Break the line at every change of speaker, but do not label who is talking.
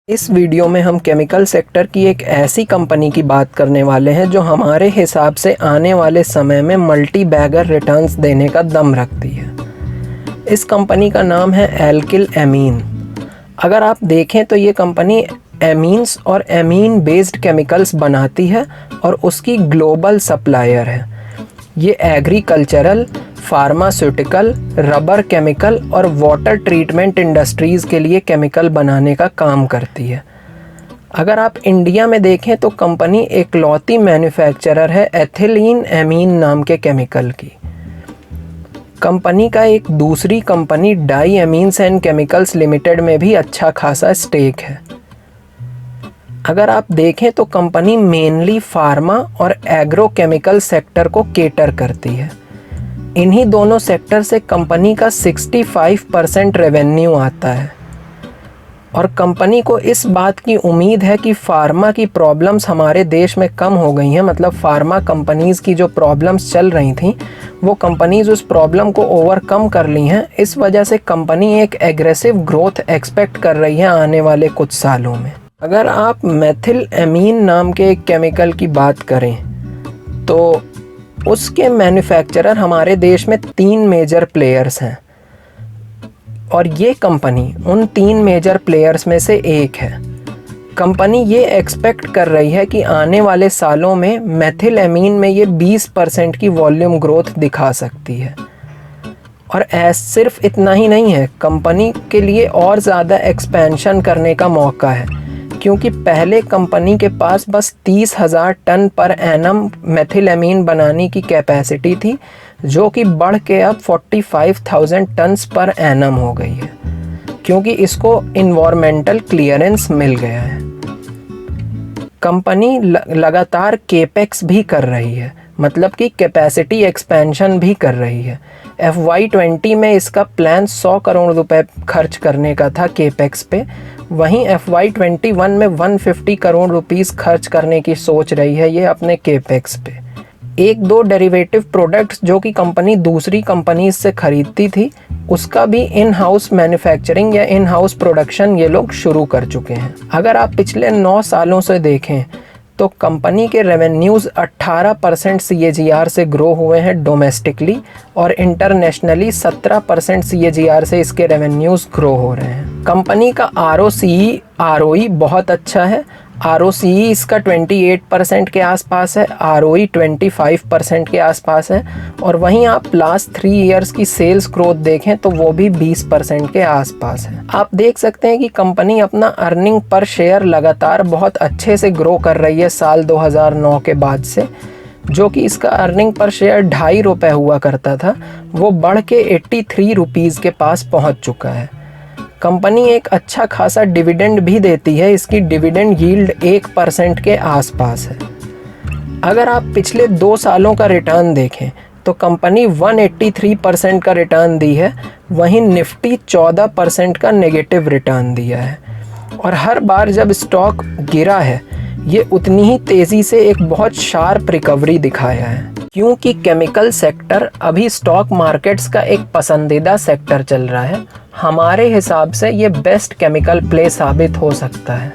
इस वीडियो में हम केमिकल सेक्टर की एक ऐसी कंपनी की बात करने वाले हैं जो हमारे हिसाब से आने वाले समय में मल्टी बैगर रिटर्न्स देने का दम रखती है। इस कंपनी का नाम है एल्किल एमीन। अगर आप देखें तो ये कंपनी एमीन्स और एमीन बेस्ड केमिकल्स बनाती है और उसकी ग्लोबल सप्लायर है। ये एग्रीकल्चरल, फार्मास्यूटिकल, रबर केमिकल और वाटर ट्रीटमेंट इंडस्ट्रीज़ के लिए केमिकल बनाने का काम करती है। अगर आप इंडिया में देखें तो कंपनी एकलौती मैन्युफैक्चरर है एथिलीन एमीन नाम के केमिकल की। कंपनी का एक दूसरी company diamines and chemicals limited में भी अच्छा खासा स्टेक है। अगर आप देखें तो कंपनी मेनली फार्मा और एग्रो केमिकल सेक्टर को केटर करती है। इन्हीं दोनों सेक्टर से कंपनी का 65% रेवेन्यू आता है और कंपनी को इस बात की उम्मीद है कि फार्मा की प्रॉब्लम्स हमारे देश में कम हो गई हैं। मतलब फार्मा कंपनीज़ की जो प्रॉब्लम्स चल रही थी वो कंपनीज़ उस प्रॉब्लम को ओवरकम कर ली हैं। इस वजह से कंपनी एक एग्रेसिव ग्रोथ एक्सपेक्ट कर रही है आने वाले कुछ सालों में। अगर आप मेथिल एमीन नाम के एक केमिकल की बात करें तो उसके मैन्युफैक्चरर हमारे देश में 3 मेजर प्लेयर्स हैं और ये कंपनी उन 3 मेजर प्लेयर्स में से एक है। कंपनी ये एक्सपेक्ट कर रही है कि आने वाले सालों में मेथिल एमीन में ये 20% की वॉल्यूम ग्रोथ दिखा सकती है। और सिर्फ इतना ही नहीं है, कंपनी के लिए और ज़्यादा एक्सपेंशन करने का मौका है क्योंकि पहले कंपनी के पास बस 30,000 ton per annum methyl amine बनाने की कैपेसिटी थी, जो कि बढ़ के अब 45,000 टन्स पर एनम हो गई है क्योंकि इसको इन्वायरमेंटल क्लियरेंस मिल गया है। कंपनी लगातार केपेक्स भी कर रही है, मतलब कि कैपेसिटी एक्सपेंशन भी कर रही है। FY20 में इसका प्लान 100 करोड़ रुपए खर्च करने का था केपेक्स पे, वहीं FY21 में 150 करोड़ रुपीस खर्च करने की सोच रही है ये अपने केपेक्स पे। 1-2 डेरिवेटिव प्रोडक्ट्स जो कि कंपनी दूसरी कंपनीज से खरीदती थी उसका भी इन हाउस मैन्युफैक्चरिंग या इन हाउस प्रोडक्शन ये लोग शुरू कर चुके हैं। अगर आप पिछले 9 सालों से देखें तो कंपनी के रेवेन्यूज़ 18% CAGR से ग्रो हुए हैं डोमेस्टिकली और इंटरनेशनली 17% CAGR से इसके रेवेन्यूज़ ग्रो हो रहे हैं। कंपनी का ROCE ROE बहुत अच्छा है। ROCE इसका 28% के आसपास है, ROE 25% के आसपास है और वहीं आप लास्ट 3 ईयर्स की सेल्स ग्रोथ देखें तो वो भी 20% के आसपास है। आप देख सकते हैं कि कंपनी अपना अर्निंग पर शेयर लगातार बहुत अच्छे से ग्रो कर रही है साल 2009 के बाद से, जो कि इसका अर्निंग पर शेयर 2.5 रुपये हुआ करता था, वो बढ़ के 83 रुपीज़ के पास पहुंच चुका है। कंपनी एक अच्छा खासा डिविडेंड भी देती है, इसकी डिविडेंड यील्ड 1% के आसपास है। अगर आप पिछले 2 सालों का रिटर्न देखें तो कंपनी 183% का रिटर्न दी है, वहीं निफ्टी 14% का नेगेटिव रिटर्न दिया है। और हर बार जब स्टॉक गिरा है ये उतनी ही तेज़ी से एक बहुत शार्प रिकवरी दिखाया है क्योंकि केमिकल सेक्टर अभी स्टॉक मार्केट्स का एक पसंदीदा सेक्टर चल रहा है। हमारे हिसाब से ये बेस्ट केमिकल प्ले साबित हो सकता है।